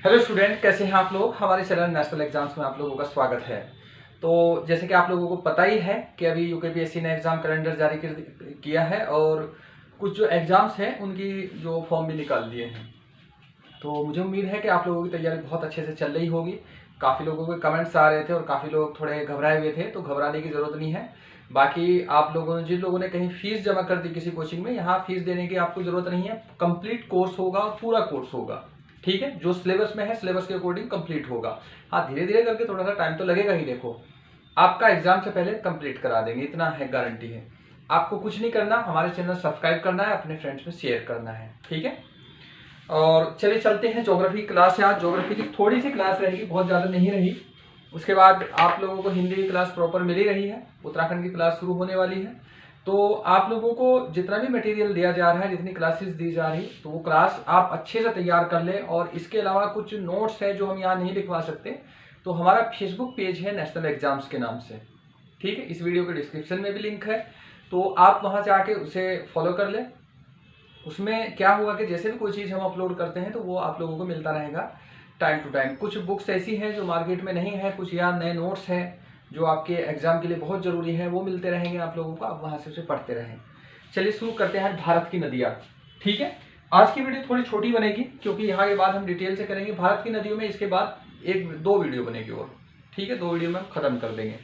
Hello student, कैसे हैं आप लोग। हमारे चैनल नेशनल एग्जाम्स में आप लोगों का स्वागत है। तो जैसे कि आप लोगों को पता ही है कि अभी यूकेपीएससी ने एग्जाम कैलेंडर जारी किया है और कुछ जो एग्जाम्स हैं उनकी जो फॉर्म भी निकाल दिए हैं। तो मुझे उम्मीद है कि आप लोगों की तैयारी बहुत अच्छे से चल रही होगी। काफ़ी लोगों के कमेंट्स आ रहे थे और काफ़ी लोग थोड़े घबराए हुए थे, तो घबराने की ज़रूरत नहीं है। बाकी आप लोगों ने जिन लोगों ने कहीं फीस जमा कर दी किसी कोचिंग में, यहाँ फीस देने की आपको ज़रूरत नहीं है। कंप्लीट कोर्स होगा और पूरा कोर्स होगा, ठीक है। जो सिलेबस में है सिलेबस के अकॉर्डिंग कंप्लीट होगा। हाँ, धीरे धीरे करके थोड़ा सा टाइम तो लगेगा ही। देखो, आपका एग्जाम से पहले कंप्लीट करा देंगे, इतना है, गारंटी है। आपको कुछ नहीं करना, हमारे चैनल सब्सक्राइब करना है, अपने फ्रेंड्स में शेयर करना है, ठीक है। और चलिए चलते हैं ज्योग्राफी क्लास है। आज ज्योग्राफी की थोड़ी सी क्लास रहेगी, बहुत ज़्यादा नहीं रही। उसके बाद आप लोगों को हिंदी की क्लास प्रॉपर मिल ही रही है, उत्तराखंड की क्लास शुरू होने वाली है। तो आप लोगों को जितना भी मटेरियल दिया जा रहा है, जितनी क्लासेस दी जा रही, तो वो क्लास आप अच्छे से तैयार कर लें। और इसके अलावा कुछ नोट्स है जो हम यहाँ नहीं लिखवा सकते, तो हमारा फेसबुक पेज है नेशनल एग्जाम्स के नाम से, ठीक है। इस वीडियो के डिस्क्रिप्शन में भी लिंक है, तो आप वहाँ से आके उसे फॉलो कर लें। उसमें क्या होगा कि जैसे भी कोई चीज़ हम अपलोड करते हैं तो वो आप लोगों को मिलता रहेगा टाइम टू टाइम। कुछ बुक्स ऐसी हैं जो मार्केट में नहीं है, कुछ या नए नोट्स हैं जो आपके एग्जाम के लिए बहुत ज़रूरी है, वो मिलते रहेंगे आप लोगों को, आप वहाँ से उसे पढ़ते रहें। चलिए शुरू करते हैं भारत की नदियाँ, ठीक है। आज की वीडियो थोड़ी छोटी बनेगी क्योंकि यहाँ के बाद हम डिटेल से करेंगे भारत की नदियों में। इसके बाद दो वीडियो बनेगी और, ठीक है, 2 वीडियो में हम ख़त्म कर देंगे।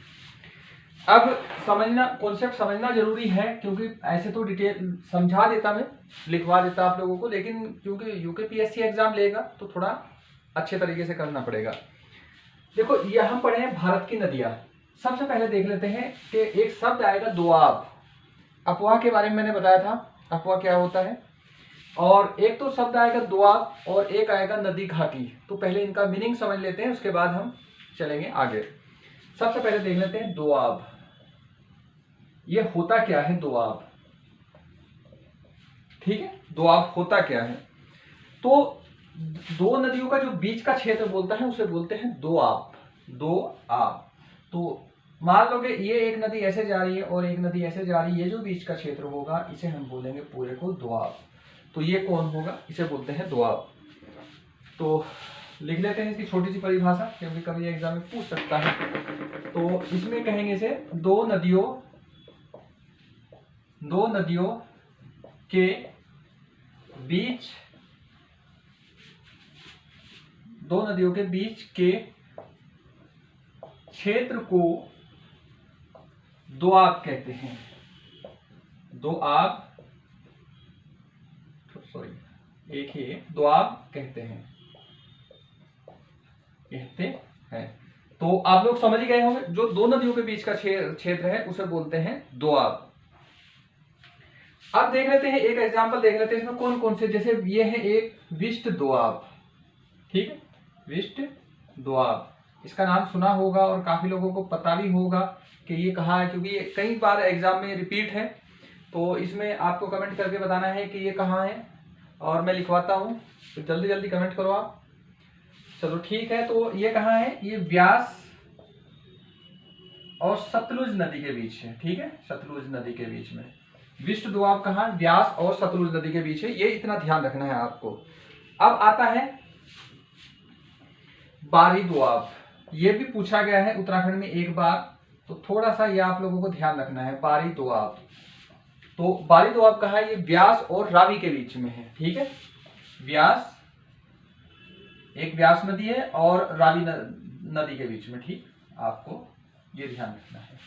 अब समझना, कॉन्सेप्ट समझना जरूरी है, क्योंकि ऐसे तो डिटेल समझा देता मैं, लिखवा देता आप लोगों को, लेकिन क्योंकि यूकेपीएससी एग्जाम लेगा तो थोड़ा अच्छे तरीके से करना पड़ेगा। देखो, ये हम पढ़े हैं भारत की नदियां। सबसे पहले देख लेते हैं कि एक शब्द आएगा दोआब। अफवाह के बारे में मैंने बताया था, अफवाह क्या होता है। और एक तो शब्द आएगा दोआब और एक आएगा नदी घाटी। तो पहले इनका मीनिंग समझ लेते हैं, उसके बाद हम चलेंगे आगे। सबसे पहले देख लेते हैं दोआब। ये होता क्या है दोआब, ठीक है। दोआब होता क्या है, तो दो नदियों का जो बीच का क्षेत्र बोलता है उसे बोलते हैं दोआब। दोआब। तो मान लो कि ये एक नदी ऐसे जा रही है और एक नदी ऐसे जा रही है, ये जो बीच का क्षेत्र होगा इसे हम बोलेंगे पूरे को दोआब। तो ये कौन होगा, इसे बोलते हैं दोआब। तो लिख लेते हैं इसकी छोटी सी परिभाषा, क्योंकि कभी एग्जाम में पूछ सकता है। तो इसमें कहेंगे इसे दो नदियों के बीच, दो नदियों के बीच के क्षेत्र को दोआब कहते हैं। दोआब, सॉरी, एक ही दोआब कहते हैं। तो आप लोग समझ ही गए होंगे, जो दो नदियों के बीच का क्षेत्र है उसे बोलते हैं दोआब। अब देख लेते हैं एक एग्जांपल देख लेते हैं इसमें कौन कौन से। जैसे ये है एक विष्ट दोआब, ठीक है, विष्ट दोआब। इसका नाम सुना होगा और काफी लोगों को पता भी होगा कि ये कहाँ है, क्योंकि ये कई बार एग्जाम में रिपीट है। तो इसमें आपको कमेंट करके बताना है कि ये कहाँ है, और मैं लिखवाता हूँ, तो जल्दी जल्दी कमेंट करो आप। चलो ठीक है, तो ये कहाँ है, ये व्यास और सतलुज नदी के बीच है, ठीक है, सतलुज नदी के बीच में। विष्ट दोआब कहाँ, व्यास और सतलुज नदी के बीच है, ये इतना ध्यान रखना है आपको। अब आता है बारी दोआब। ये भी पूछा गया है उत्तराखंड में एक बार, तो थोड़ा सा ये आप लोगों को ध्यान रखना है। बारी दोआब, तो बारी दोआब कहाँ है, ये व्यास और रावी के बीच में है, ठीक है। व्यास, एक व्यास नदी है और रावी नदी के बीच में, ठीक, आपको ये ध्यान रखना है।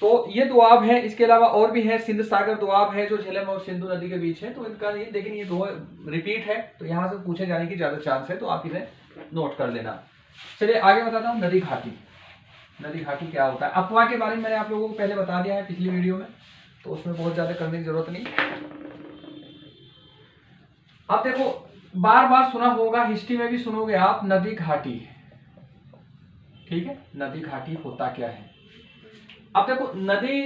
तो ये दोआब है। इसके अलावा और भी है, सिंध सागर दोआब है जो झेलम और सिंधु नदी के बीच है। तो इनका ये, लेकिन ये दो रिपीट है, तो यहाँ से पूछे जाने की ज्यादा चांस है, तो आप इसे नोट कर लेना। चलिए आगे बताता हूँ नदी घाटी। नदी घाटी क्या होता है। अफवाह के बारे में मैंने आप लोगों को पहले बता दिया है पिछली वीडियो में, तो उसमें बहुत ज्यादा करने की जरूरत नहीं। अब देखो, बार बार सुना होगा, हिस्ट्री में भी सुनोगे आप, नदी घाटी, ठीक है। नदी घाटी होता क्या है। अब देखो, नदी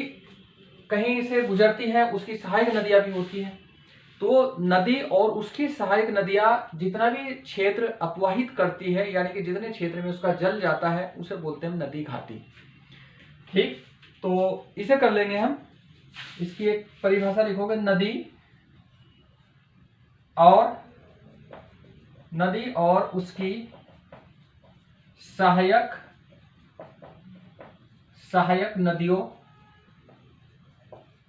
कहीं से गुजरती है, उसकी सहायक नदियां भी होती है। तो नदी और उसकी सहायक नदियां जितना भी क्षेत्र अपवाहित करती है, यानी कि जितने क्षेत्र में उसका जल जाता है, उसे बोलते हैं नदी घाटी, ठीक। तो इसे कर लेंगे हम, इसकी एक परिभाषा लिखोगे, नदी और नदी और उसकी सहायक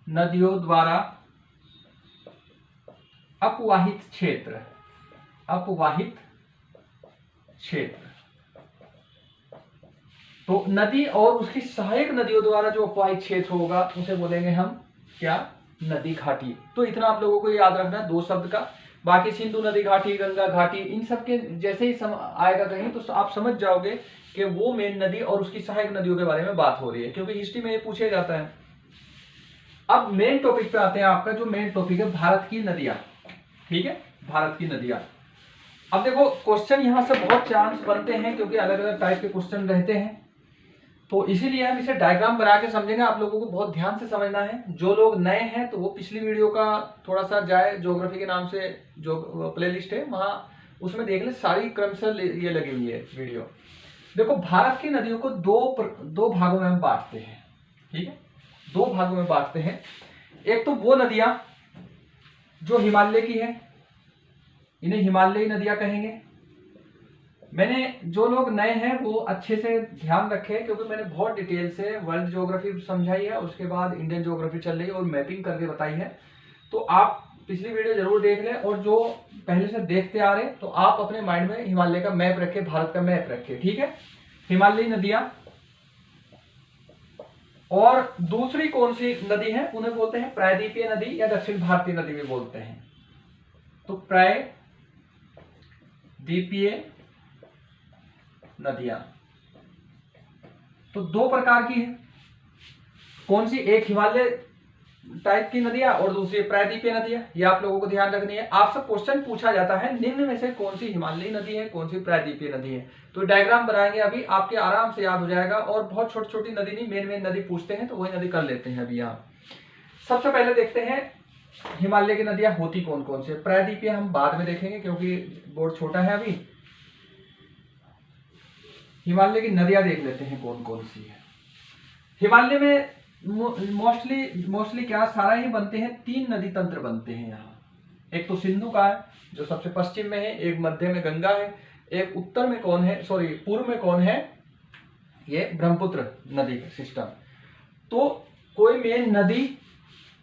नदियों द्वारा अपवाहित क्षेत्र तो नदी और उसकी सहायक नदियों द्वारा जो अपवाहित क्षेत्र होगा उसे बोलेंगे हम क्या, नदी घाटी। तो इतना आप लोगों को याद रखना है 2 शब्द का। बाकी सिंधु नदी घाटी, गंगा घाटी, इन सब के जैसे ही आएगा कहीं तो आप समझ जाओगे कि वो मेन नदी और उसकी सहायक नदियों के बारे में बात हो रही है, क्योंकि हिस्ट्री में ये पूछा जाता है। अब मेन टॉपिक पे आते हैं। आपका जो मेन टॉपिक है भारत की नदियां, ठीक है, भारत की नदियां। अब देखो क्वेश्चन यहां से बहुत चांस बनते हैं, क्योंकि अलग अलग टाइप के क्वेश्चन रहते हैं, तो इसीलिए हम इसे डायग्राम बना के समझेंगे। आप लोगों को बहुत ध्यान से समझना है। जो लोग नए हैं तो वो पिछली वीडियो का थोड़ा सा जाए, ज्योग्राफी के नाम से जो प्लेलिस्ट है वहां उसमें देख ले, सारी क्रमशः ये लगी हुई है वीडियो। देखो भारत की नदियों को दो भागों में हम बांटते हैं, ठीक है, 2 भागों में बांटते हैं। एक तो वो नदियां जो हिमालय की है, इन्हें हिमालयी नदियां कहेंगे। मैंने, जो लोग नए हैं वो अच्छे से ध्यान रखें, क्योंकि मैंने बहुत डिटेल से वर्ल्ड ज्योग्राफी समझाई है, उसके बाद इंडियन ज्योग्राफी चल रही है और मैपिंग करके बताई है। तो आप पिछली वीडियो जरूर देख लें, और जो पहले से देखते आ रहे तो आप अपने माइंड में हिमालय का मैप रखें, भारत का मैप रखें, ठीक है। हिमालयी नदियां, और दूसरी कौन सी नदी है उन्हें बोलते हैं प्रायद्वीपीय नदी या दक्षिण भारतीय नदी भी बोलते हैं। तो प्रायद्वीपीय नदियां तो 2 प्रकार की है। कौन सी, एक हिमालय टाइप की नदियां और दूसरी प्रायद्वीपीय नदियां। ये आप लोगों को ध्यान रखनी है। आपसे क्वेश्चन पूछा जाता है निम्न में से कौन सी हिमालयी नदी है, कौन सी प्रायद्वीपीय नदी है। तो डायग्राम बनाएंगे अभी, आपके आराम से याद हो जाएगा। और बहुत छोटी छोटी नदी नहीं, मेन नदी पूछते हैं तो वही नदी कर लेते हैं अभी यहाँ। सबसे पहले देखते हैं हिमालय की नदियां होती कौन कौन सी। प्रायद्वीपीय हम बाद में देखेंगे क्योंकि बोर्ड छोटा है अभी। हिमालय की नदियां देख लेते हैं कौन कौन सी है। हिमालय में मोस्टली क्या सारा ही बनते हैं, 3 नदी तंत्र बनते हैं यहाँ। एक तो सिंधु का है जो सबसे पश्चिम में है, एक मध्य में गंगा है, एक उत्तर में कौन है, पूर्व में कौन है, ये ब्रह्मपुत्र नदी का सिस्टम। तो कोई मेन नदी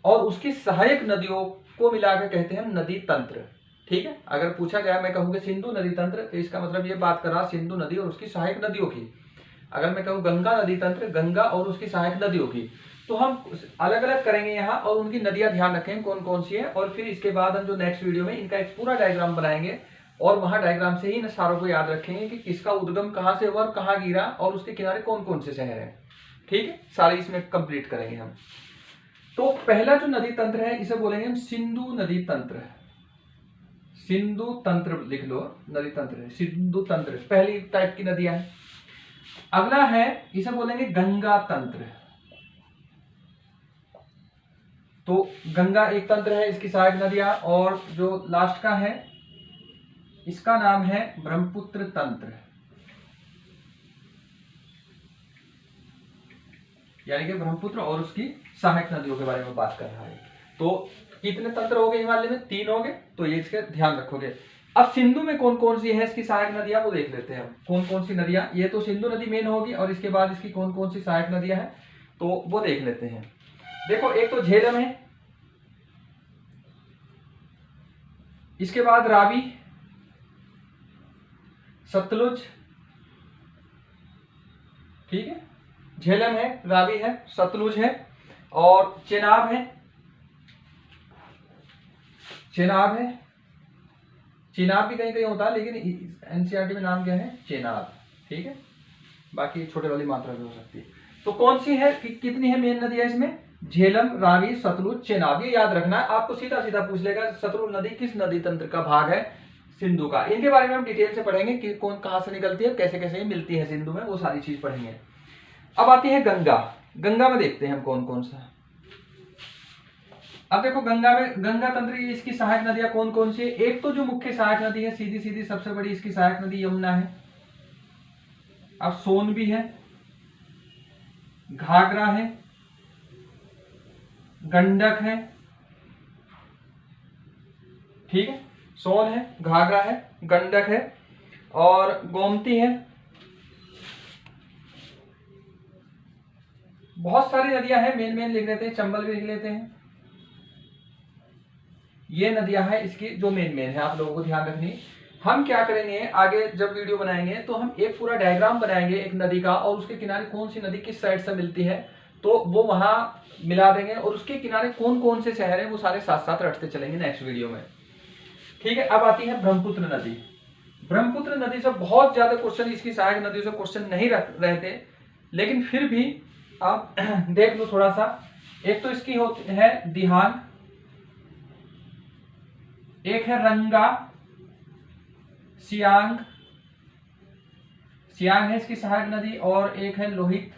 और उसकी सहायक नदियों को मिलाकर कहते हैं नदी तंत्र, ठीक है। अगर पूछा गया, मैं कहूँगा सिंधु नदी तंत्र, तो इसका मतलब ये बात कर रहा सिंधु नदी और उसकी सहायक नदियों की। अगर मैं कहूँ गंगा नदी तंत्र, गंगा और उसकी सहायक नदियों की, तो हम अलग अलग करेंगे यहाँ और उनकी नदियां ध्यान रखें कौन कौन सी है। और फिर इसके बाद हम जो नेक्स्ट वीडियो में इनका एक पूरा डायग्राम बनाएंगे, और वहां डायग्राम से ही इन सारों को याद रखेंगे कि किसका उद्गम कहाँ से हुआ और कहाँ गिरा और उसके किनारे कौन कौन से शहर है, ठीक है। सारे इसमें कंप्लीट करेंगे हम। तो पहला जो नदी तंत्र है इसे बोलेंगे हम सिंधु नदी तंत्र। सिंधु तंत्र लिख लो, नदी तंत्र है सिंधु तंत्र, पहली टाइप की नदियां है। अगला है, इसे बोलेंगे गंगा तंत्र। तो गंगा एक तंत्र है, इसकी सहायक नदियां। और जो लास्ट का है इसका नाम है ब्रह्मपुत्र तंत्र, यानी कि ब्रह्मपुत्र और उसकी सहायक नदियों के बारे में बात कर रहा है। तो कितने तंत्र हो गए हिमालय में, 3 हो गए, तो ये इसके ध्यान रखोगे। अब सिंधु में कौन कौन सी है इसकी सहायक नदियां, वो देख लेते हैं कौन कौन सी नदियां। ये तो सिंधु नदी मेन होगी और इसके बाद इसकी कौन कौन सी सहायक नदियां हैं, तो वो देख लेते हैं। देखो एक तो झेलम है, इसके बाद रावी, सतलुज, ठीक है। झेलम है, रावी है, सतलुज है और चेनाब है। चेनाब है, चेनाब भी कहीं कहीं होता है, लेकिन एनसीईआरटी में नाम क्या है, चेनाब, ठीक है। बाकी छोटे वाली मात्रा भी हो सकती है। तो कौन सी है, कितनी है मेन नदियां इसमें, झेलम, रावी, सतलुज, चेनाब। ये याद रखना है, आपको सीधा सीधा पूछ लेगा सतलुज नदी किस नदी तंत्र का भाग है, सिंधु का। इनके बारे में हम डिटेल से पढ़ेंगे कि कौन कहां से निकलती है, कैसे कैसे मिलती है सिंधु में, वो सारी चीज पढ़ेंगे। अब आती है गंगा। गंगा में देखते हैं हम कौन कौन सा। अब देखो गंगा में, गंगा तंत्र इसकी सहायक नदियां कौन कौन सी है। एक तो जो मुख्य सहायक नदी है, सीधी सीधी सबसे बड़ी इसकी सहायक नदी यमुना है। अब सोन भी है, घाघरा है, गंडक है, ठीक है। सोन है, घाघरा है, गंडक है और गोमती है। बहुत सारी नदियां हैं, मेन लिख लेते हैं, चंबल भी लिख लेते हैं। ये नदियां हैं इसकी जो मेन है, आप लोगों को ध्यान रखनी। हम क्या करेंगे आगे जब वीडियो बनाएंगे तो हम एक पूरा डायग्राम बनाएंगे एक नदी का, और उसके किनारे कौन सी नदी किस साइड से मिलती है तो वो वहां मिला देंगे, और उसके किनारे कौन कौन से शहर है वो सारे साथ साथ रटते चलेंगे नेक्स्ट वीडियो में। ठीक है, अब आती है ब्रह्मपुत्र नदी। ब्रह्मपुत्र नदी से बहुत ज्यादा क्वेश्चन, इसकी सहायक नदियों से क्वेश्चन नहीं रहते, लेकिन फिर भी आप देख लो थोड़ा सा। एक तो इसकी होती है दिहांग, एक है रंगा, सियांग है इसकी सहायक नदी, और एक है लोहित।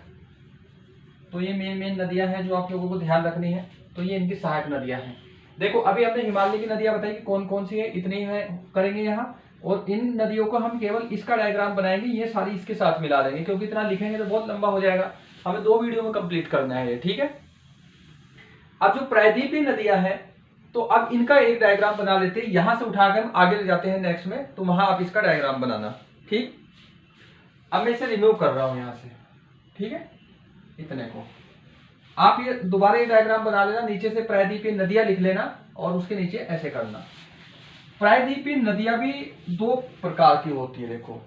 तो ये मेन नदियां हैं जो आप लोगों को ध्यान रखनी है। तो ये इनकी सहायक नदियां हैं। देखो अभी हमने हिमालय की नदियां बताई कि कौन कौन सी है, इतनी है करेंगे यहाँ, और इन नदियों को हम केवल इसका डायग्राम बनाएंगे, ये सारी इसके साथ मिला देंगे, क्योंकि इतना लिखेंगे तो बहुत लंबा हो जाएगा, हमें 2 वीडियो में कंप्लीट करना है ये। ठीक है, अब जो प्रायद्वीपीय नदियां हैं तो अब इनका एक डायग्राम बना लेते हैं, यहां से उठाकर हम आगे ले जाते हैं नेक्स्ट में, तो वहां आप इसका डायग्राम बनाना। ठीक, अब मैं इसे रिमूव कर रहा हूं यहां से। ठीक है, इतने को आप ये दोबारा ये डायग्राम बना लेना, नीचे से प्रायद्वीपीय नदियां लिख लेना और उसके नीचे ऐसे करना। प्रायद्वीपीय नदियां भी 2 प्रकार की होती है। देखो,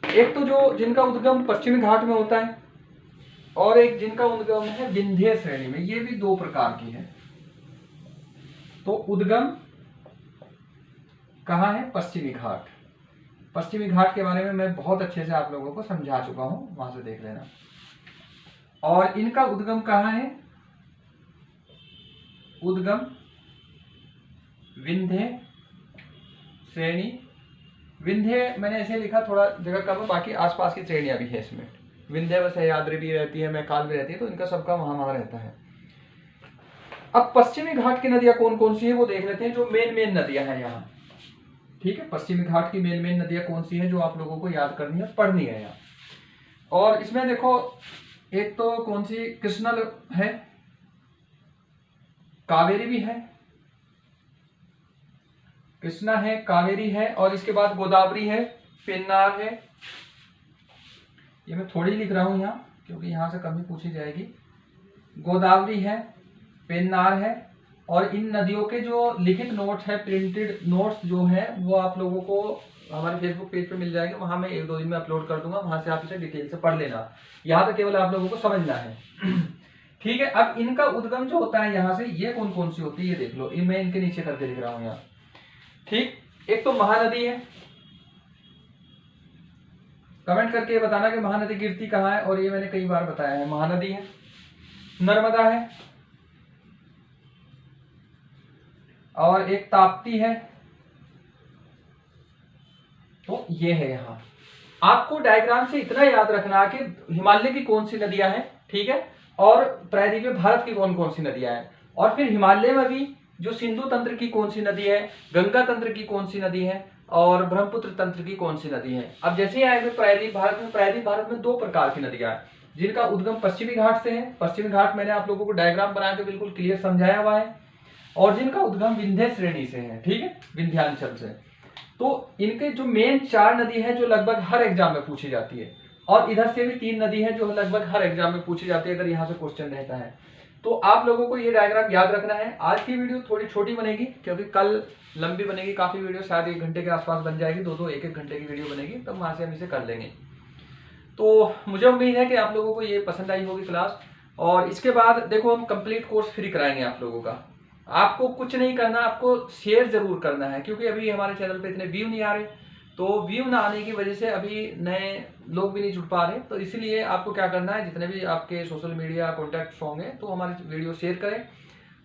एक तो जो जिनका उद्गम पश्चिमी घाट में होता है, और एक जिनका उद्गम है विंध्य श्रेणी में, ये भी 2 प्रकार की है। तो उद्गम कहाँ है? पश्चिमी घाट। पश्चिमी घाट के बारे में मैं बहुत अच्छे से आप लोगों को समझा चुका हूं, वहां से देख लेना। और इनका उद्गम कहाँ है? उद्गम विंध्य श्रेणी। विंध्य मैंने ऐसे लिखा, थोड़ा जगह कम है, बाकी आसपास की श्रेणियां भी है इसमें। विंध्य व सह्याद्री भी रहती है, मैकाल भी रहती है, तो इनका सबका वहां रहता है। अब पश्चिमी घाट की नदियां कौन कौन सी है वो देख लेते हैं, जो मेन नदियां हैं यहाँ। ठीक है, पश्चिमी घाट की मेन नदियां कौन सी है जो आप लोगों को याद करनी है, पढ़नी है यहाँ। और इसमें देखो, एक तो कौन सी, कृष्णा है, कावेरी भी है, कृष्णा है, कावेरी है, और इसके बाद गोदावरी है, पेन्नार है। ये मैं थोड़ी लिख रहा हूं यहाँ, क्योंकि यहां से कमी पूछी जाएगी। गोदावरी है, पेन्नार है, और इन नदियों के जो लिखित नोट्स है, प्रिंटेड नोट्स जो है, वो आप लोगों को हमारे फेसबुक पेज पे मिल जाएंगे, वहां मैं 1-2 दिन में अपलोड कर दूंगा, वहां से आप इसे डिटेल से पढ़ लेना। यहाँ तो केवल आप लोगों को समझना है। ठीक है, अब इनका उद्गम जो होता है यहाँ से, ये कौन कौन सी होती है ये देख लो, मैं इनके नीचे करके लिख रहा हूँ यहाँ। ठीक, एक तो महानदी है, कमेंट करके बताना कि महानदी गिरती कहाँ है, और ये मैंने कई बार बताया है, महानदी है। नर्मदा है, और एक ताप्ती है। तो ये है यहाँ। आपको डायग्राम से इतना याद रखना कि हिमालय की कौन सी नदियां हैं, ठीक है, और प्रायद्वीपीय भारत की कौन कौन सी नदियां हैं, और फिर हिमालय में भी जो सिंधु तंत्र की कौन सी नदी है, गंगा तंत्र की कौन सी नदी है, और ब्रह्मपुत्र तंत्र की कौन सी नदी है। अब जैसे ही आएंगे प्रायद्वीप भारत में 2 प्रकार की नदियां हैं, जिनका उद्गम पश्चिमी घाट से है। पश्चिमी घाट मैंने आप लोगों को डायग्राम बना के बिल्कुल क्लियर समझाया हुआ है, और जिनका उद्गम विंध्य श्रेणी से है। ठीक है, विंध्यांचल से। तो इनके जो मेन 4 नदी है जो लगभग हर एग्जाम में पूछी जाती है, और इधर से भी 3 नदी है जो लगभग हर एग्जाम में पूछी जाती है, अगर यहाँ से क्वेश्चन रहता है तो आप लोगों को ये डायग्राम याद रखना है। आज की वीडियो थोड़ी छोटी बनेगी, क्योंकि कल लंबी बनेगी काफी वीडियो, शायद 1 घंटे के आसपास बन जाएगी, 2-2 1-1 घंटे की वीडियो बनेगी, तब वहां से हम इसे कर लेंगे। तो मुझे उम्मीद है कि आप लोगों को ये पसंद आई होगी क्लास। और इसके बाद देखो, हम कंप्लीट कोर्स फ्री कराएंगे आप लोगों का। आपको कुछ नहीं करना, आपको शेयर जरूर करना है, क्योंकि अभी हमारे चैनल पे इतने व्यू नहीं आ रहे, तो व्यू ना आने की वजह से अभी नए लोग भी नहीं जुड़ पा रहे। तो इसलिए आपको क्या करना है, जितने भी आपके सोशल मीडिया कॉन्टैक्ट्स होंगे तो हमारी वीडियो शेयर करें।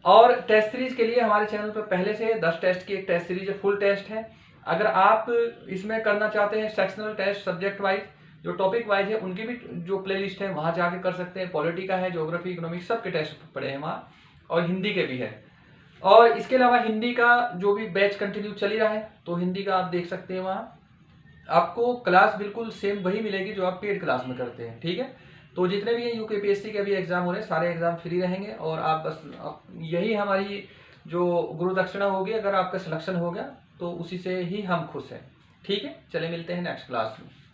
और टेस्ट सीरीज के लिए हमारे चैनल पर पहले से 10 टेस्ट की एक टेस्ट सीरीज है, फुल टेस्ट है। अगर आप इसमें करना चाहते हैं सेक्शनल टेस्ट सब्जेक्ट वाइज, जो टॉपिक वाइज है, उनकी भी जो प्लेलिस्ट है वहां जाके कर सकते हैं। पॉलिटी का है, ज्योग्राफी, इकोनॉमिक्स, सबके टेस्ट पड़े हैं वहाँ, और हिंदी के भी है। और इसके अलावा हिंदी का जो भी बैच कंटिन्यू चल ही रहा है, तो हिंदी का आप देख सकते हैं। वहाँ आपको क्लास बिल्कुल सेम वही मिलेगी जो आप पेड क्लास में करते हैं। ठीक है, तो जितने भी यूकेपीएससी के अभी एग्जाम हो रहे हैं, सारे एग्जाम फ्री रहेंगे, और आप बस यही हमारी जो गुरु दक्षिणा होगी, अगर आपका सिलेक्शन हो गया तो उसी से ही हम खुश हैं। ठीक है, चलिए मिलते हैं नेक्स्ट क्लास में।